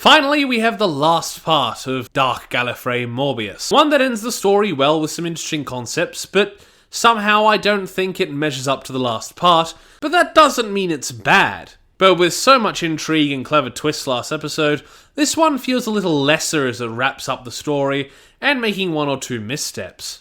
Finally, we have the last part of Dark Gallifrey Morbius. One that ends the story well with some interesting concepts, but somehow I don't think it measures up to the last part, but that doesn't mean it's bad. But with so much intrigue and clever twists last episode, this one feels a little lesser as it wraps up the story and making one or two missteps.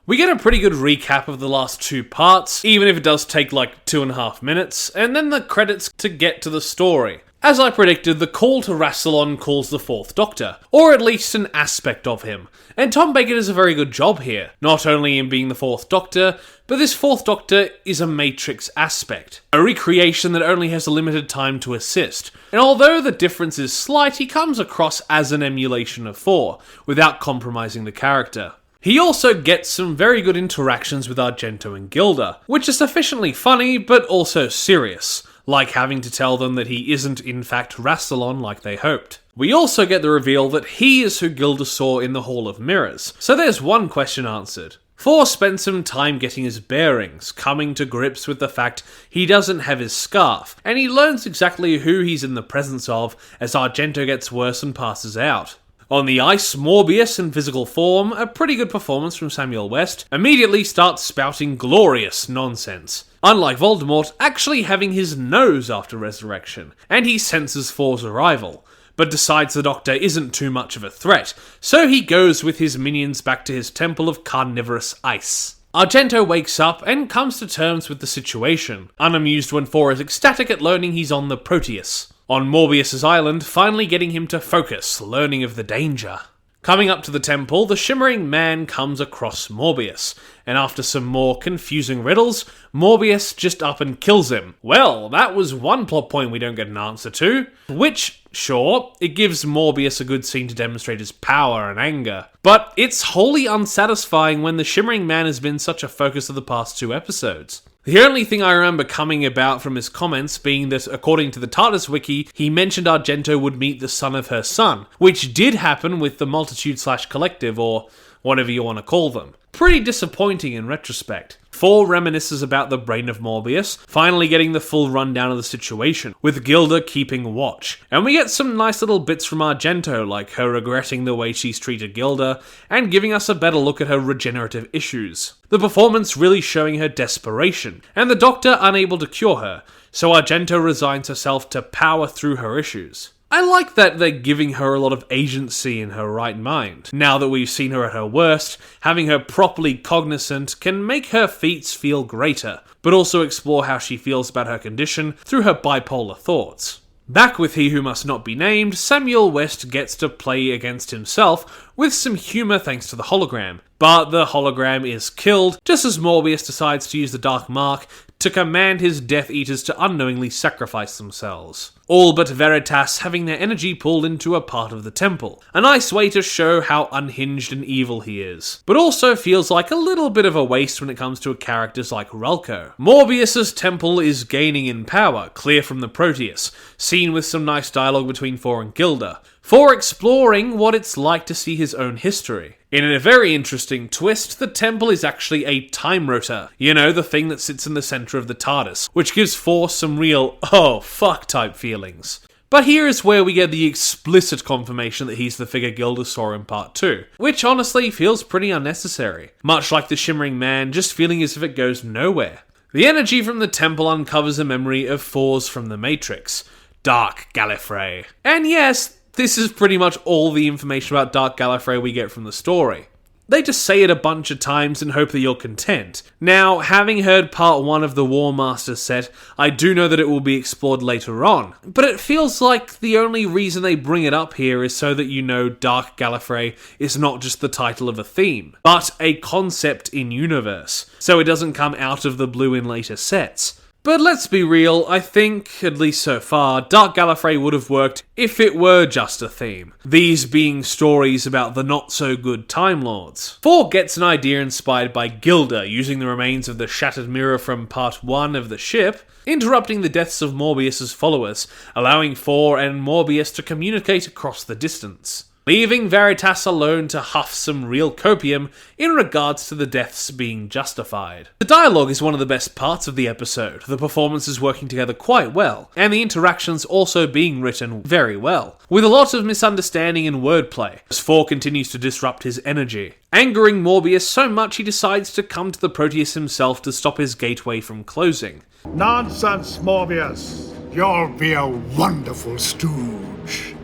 We get a pretty good recap of the last two parts, even if it does take like 2.5 minutes, and then the credits to get to the story. As I predicted, the call to Rassilon calls the Fourth Doctor, or at least an aspect of him, and Tom Baker does a very good job here, not only in being the Fourth Doctor, but this Fourth Doctor is a Matrix aspect, a recreation that only has a limited time to assist, and although the difference is slight, he comes across as an emulation of 4, without compromising the character. He also gets some very good interactions with Argento and Gilda, which are sufficiently funny, but also serious, like having to tell them that he isn't in fact Rassilon like they hoped. We also get the reveal that he is who Gilda saw in the Hall of Mirrors, so there's one question answered. 4 spent some time getting his bearings, coming to grips with the fact he doesn't have his scarf, and he learns exactly who he's in the presence of as Argento gets worse and passes out. On the ice, Morbius in physical form, a pretty good performance from Samuel West, immediately starts spouting glorious nonsense. Unlike Voldemort, actually having his nose after resurrection, and he senses 4's arrival, but decides the Doctor isn't too much of a threat, so he goes with his minions back to his temple of carnivorous ice. Argento wakes up and comes to terms with the situation, unamused when 4 is ecstatic at learning he's on the Proteus. On Morbius' island, finally getting him to focus, learning of the danger. Coming up to the temple, the Shimmering Man comes across Morbius, and after some more confusing riddles, Morbius just up and kills him. Well, that was one plot point we don't get an answer to, which, sure, it gives Morbius a good scene to demonstrate his power and anger, but it's wholly unsatisfying when the Shimmering Man has been such a focus of the past 2 episodes. The only thing I remember coming about from his comments being that, according to the TARDIS wiki, he mentioned Argento would meet the son of her son, which did happen with the Multitude/Collective, or whatever you want to call them. Pretty disappointing in retrospect. 4 reminisces about the brain of Morbius, finally getting the full rundown of the situation, with Gilda keeping watch. And we get some nice little bits from Argento, like her regretting the way she's treated Gilda, and giving us a better look at her regenerative issues. The performance really showing her desperation, and the Doctor unable to cure her, so Argento resigns herself to power through her issues. I like that they're giving her a lot of agency in her right mind. Now that we've seen her at her worst, having her properly cognizant can make her feats feel greater, but also explore how she feels about her condition through her bipolar thoughts. Back with He Who Must Not Be Named, Samuel West gets to play against himself with some humour thanks to the hologram, but the hologram is killed just as Morbius decides to use the Dark Mark to command his Death Eaters to unknowingly sacrifice themselves. All but Veritas having their energy pulled into a part of the temple. A nice way to show how unhinged and evil he is. But also feels like a little bit of a waste when it comes to characters like Rulko. Morbius's temple is gaining in power, clear from the Proteus, seen with some nice dialogue between 4 and Gilda. 4 exploring what it's like to see his own history. In a very interesting twist, the temple is actually a time rotor. You know, the thing that sits in the centre of the TARDIS, which gives 4 some real, oh fuck type feelings. But here is where we get the explicit confirmation that he's the figure Gilda saw in part 2, which honestly feels pretty unnecessary. Much like the Shimmering Man, just feeling as if it goes nowhere. The energy from the temple uncovers a memory of 4's from the Matrix, Dark Gallifrey. And yes, this is pretty much all the information about Dark Gallifrey we get from the story. They just say it a bunch of times and hope that you're content. Now, having heard part 1 of the War Master set, I do know that it will be explored later on, but it feels like the only reason they bring it up here is so that you know Dark Gallifrey is not just the title of a theme, but a concept in universe, so it doesn't come out of the blue in later sets. But let's be real, I think, at least so far, Dark Gallifrey would have worked if it were just a theme. These being stories about the not-so-good Time Lords. 4 gets an idea inspired by Gilda using the remains of the shattered mirror from part 1 of the ship, interrupting the deaths of Morbius' followers, allowing 4 and Morbius to communicate across the distance. leaving Veritas alone to huff some real copium in regards to the deaths being justified. The dialogue is one of the best parts of the episode, the performances working together quite well, and the interactions also being written very well, with a lot of misunderstanding and wordplay, as 4 continues to disrupt his energy, angering Morbius so much he decides to come to the Proteus himself to stop his gateway from closing. Nonsense, Morbius. You'll be a wonderful stooge.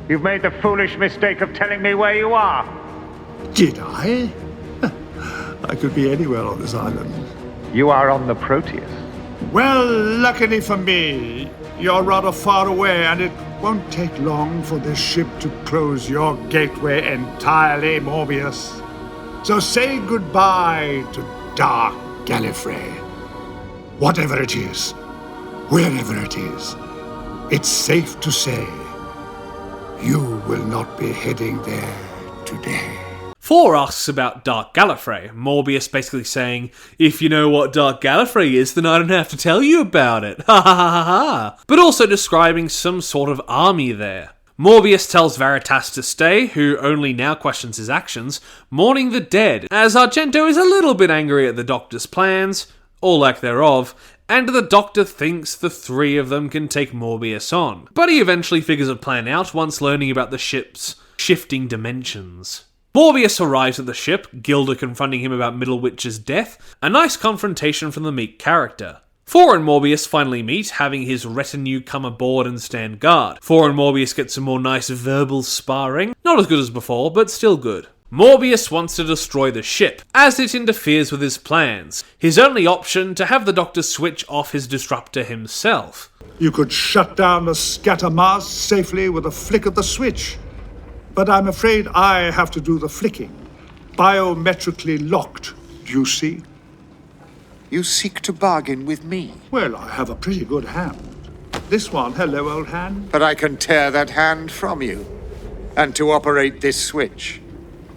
You've made the foolish mistake of telling me where you are. Did I? I could be anywhere on this island. You are on the Proteus. Well, luckily for me, you're rather far away, and it won't take long for this ship to close your gateway entirely, Morbius. So say goodbye to Dark Gallifrey. Whatever it is, wherever it is, it's safe to say you will not be heading there today. 4 asks about Dark Gallifrey, Morbius basically saying, if you know what Dark Gallifrey is, then I don't have to tell you about it, ha ha ha ha ha, but also describing some sort of army there. Morbius tells Veritas to stay, who only now questions his actions, mourning the dead, as Argento is a little bit angry at the Doctor's plans, or lack thereof, and the Doctor thinks the 3 of them can take Morbius on. But he eventually figures a plan out once learning about the ship's shifting dimensions. Morbius arrives at the ship, Gilda confronting him about Middlewitch's death, a nice confrontation from the meek character. 4 and Morbius finally meet, having his retinue come aboard and stand guard. 4 and Morbius get some more nice verbal sparring, not as good as before, but still good. Morbius wants to destroy the ship, as it interferes with his plans. His only option to have the Doctor switch off his disruptor himself. You could shut down the scatter mass safely with a flick of the switch. But I'm afraid I have to do the flicking. Biometrically locked, do you see? You seek to bargain with me. Well, I have a pretty good hand. This one, hello, old hand. But I can tear that hand from you. And to operate this switch,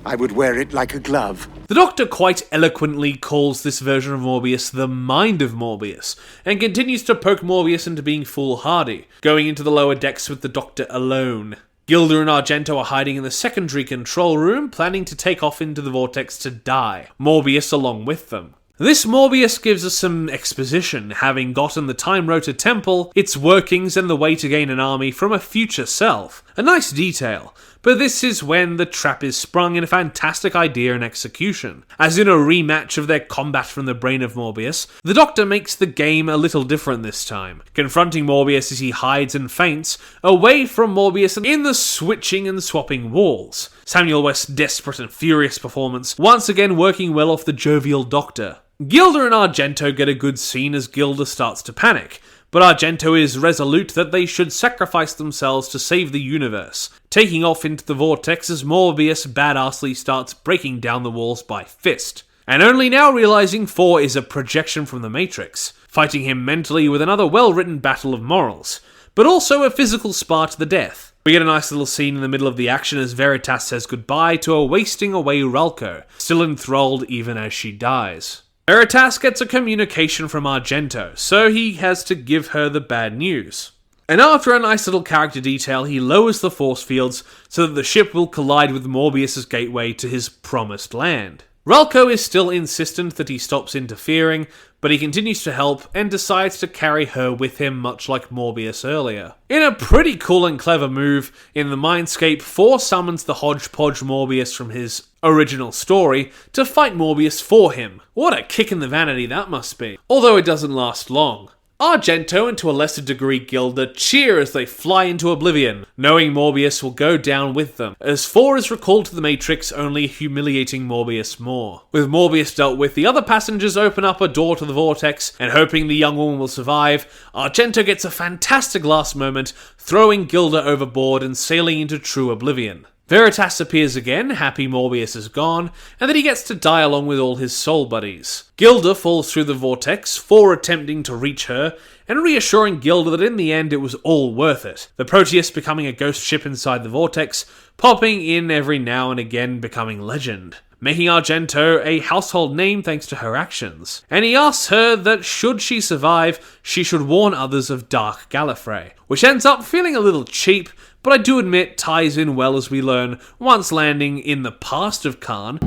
I would wear it like a glove. The Doctor quite eloquently calls this version of Morbius the mind of Morbius, and continues to poke Morbius into being foolhardy, going into the lower decks with the Doctor alone. Gilda and Argento are hiding in the secondary control room, planning to take off into the vortex to die, Morbius along with them. This Morbius gives us some exposition, having gotten the Time Rotor Temple, its workings and the way to gain an army from a future self. A nice detail, but this is when the trap is sprung in a fantastic idea and execution. As in a rematch of their combat from the brain of Morbius, the Doctor makes the game a little different this time, confronting Morbius as he hides and faints, away from Morbius in the switching and swapping walls. Samuel West's desperate and furious performance, once again working well off the jovial Doctor. Gilda and Argento get a good scene as Gilda starts to panic, but Argento is resolute that they should sacrifice themselves to save the universe, taking off into the vortex as Morbius badassly starts breaking down the walls by fist, and only now realizing 4 is a projection from the Matrix, fighting him mentally with another well-written battle of morals, but also a physical spar to the death. We get a nice little scene in the middle of the action as Veritas says goodbye to a wasting away Ralco, still enthralled even as she dies. Veritas gets a communication from Argento, so he has to give her the bad news. And after a nice little character detail, he lowers the force fields so that the ship will collide with Morbius's gateway to his promised land. Ralco is still insistent that he stops interfering, but he continues to help and decides to carry her with him much like Morbius earlier. In a pretty cool and clever move, in the Mindscape, 4 summons the hodgepodge Morbius from his original story to fight Morbius for him. What a kick in the vanity that must be. Although it doesn't last long. Argento, and to a lesser degree Gilda, cheer as they fly into oblivion, knowing Morbius will go down with them, as 4 is recalled to the Matrix, only humiliating Morbius more. With Morbius dealt with, the other passengers open up a door to the vortex, and hoping the young woman will survive, Argento gets a fantastic last moment, throwing Gilda overboard and sailing into true oblivion. Veritas appears again, happy Morbius is gone, and that he gets to die along with all his soul buddies. Gilda falls through the vortex, 4 attempting to reach her, and reassuring Gilda that in the end it was all worth it. The Proteus becoming a ghost ship inside the vortex, popping in every now and again, becoming legend, making Argento a household name thanks to her actions. And he asks her that should she survive, she should warn others of Dark Gallifrey, which ends up feeling a little cheap, but I do admit ties in well as we learn once landing in the past of Khan,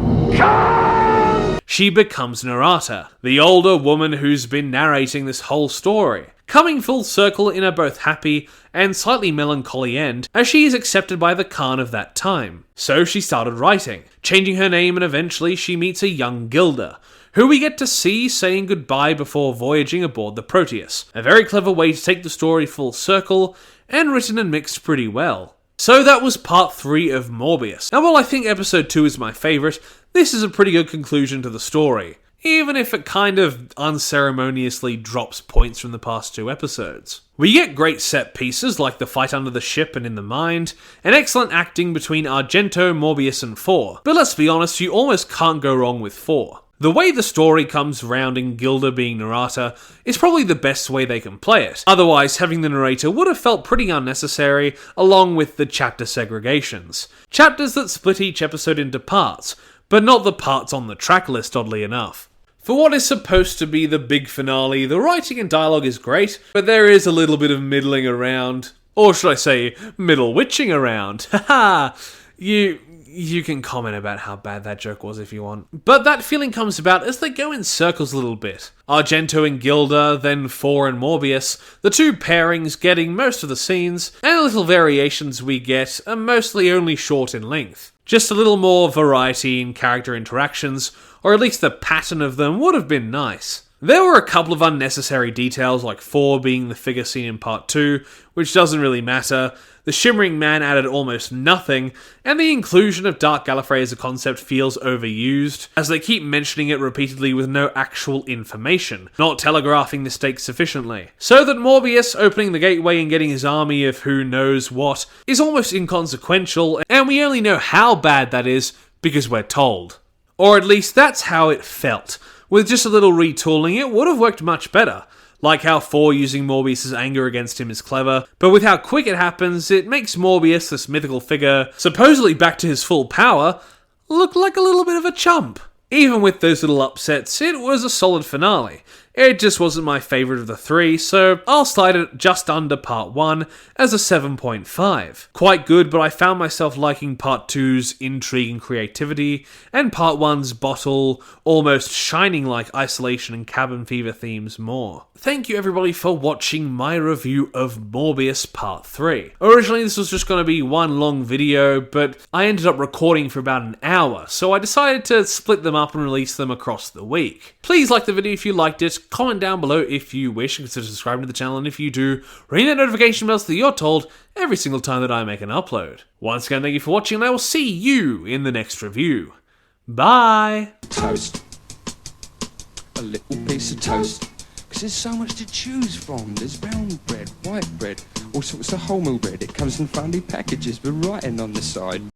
she becomes Narata, the older woman who's been narrating this whole story, coming full circle in a both happy and slightly melancholy end as she is accepted by the Khan of that time. So she started writing, changing her name, and eventually she meets a young Gilda, who we get to see saying goodbye before voyaging aboard the Proteus. A very clever way to take the story full circle, and written and mixed pretty well. So that was part 3 of Morbius. Now while I think episode 2 is my favourite, this is a pretty good conclusion to the story, even if it kind of unceremoniously drops points from the past 2 episodes. We get great set pieces like the fight under the ship and in the mind, and excellent acting between Argento, Morbius and Four. But let's be honest, you almost can't go wrong with Four. The way the story comes round in Gilda being Narata is probably the best way they can play it. Otherwise, having the narrator would have felt pretty unnecessary, along with the chapter segregations. Chapters that split each episode into parts, but not the parts on the track list, oddly enough. For what is supposed to be the big finale, the writing and dialogue is great, but there is a little bit of middling around. Or should I say, middle witching around. Haha! You can comment about how bad that joke was if you want. But that feeling comes about as they go in circles a little bit. Argento and Gilda, then Four and Morbius, the 2 pairings getting most of the scenes, and the little variations we get are mostly only short in length. Just a little more variety in character interactions, or at least the pattern of them would have been nice. There were a couple of unnecessary details, like Four being the figure seen in part 2, which doesn't really matter. The Shimmering Man added almost nothing, and the inclusion of Dark Gallifrey as a concept feels overused, as they keep mentioning it repeatedly with no actual information, not telegraphing the stakes sufficiently. So that Morbius opening the gateway and getting his army of who knows what is almost inconsequential, and we only know how bad that is because we're told. Or at least that's how it felt. With just a little retooling, it would have worked much better. Like how Four using Morbius' anger against him is clever, but with how quick it happens, it makes Morbius, this mythical figure, supposedly back to his full power, look like a little bit of a chump. Even with those little upsets, it was a solid finale. It just wasn't my favourite of the 3, so I'll slide it just under part 1 as a 7.5. Quite good, but I found myself liking part 2's intrigue and creativity, and part 1's bottle, almost shining like isolation and cabin fever themes more. Thank you everybody for watching my review of Morbius Part 3. Originally this was just going to be one long video, but I ended up recording for about an hour, so I decided to split them up and release them across the week. Please like the video if you liked it, comment down below if you wish, and consider subscribing to the channel, and if you do, ring that notification bell so that you're told every single time that I make an upload. Once again, thank you for watching, and I will see you in the next review. Bye! Toast. A little piece of toast. Because there's so much to choose from. There's brown bread, white bread, all sorts of wholemeal bread. It comes in funny packages with writing on the side.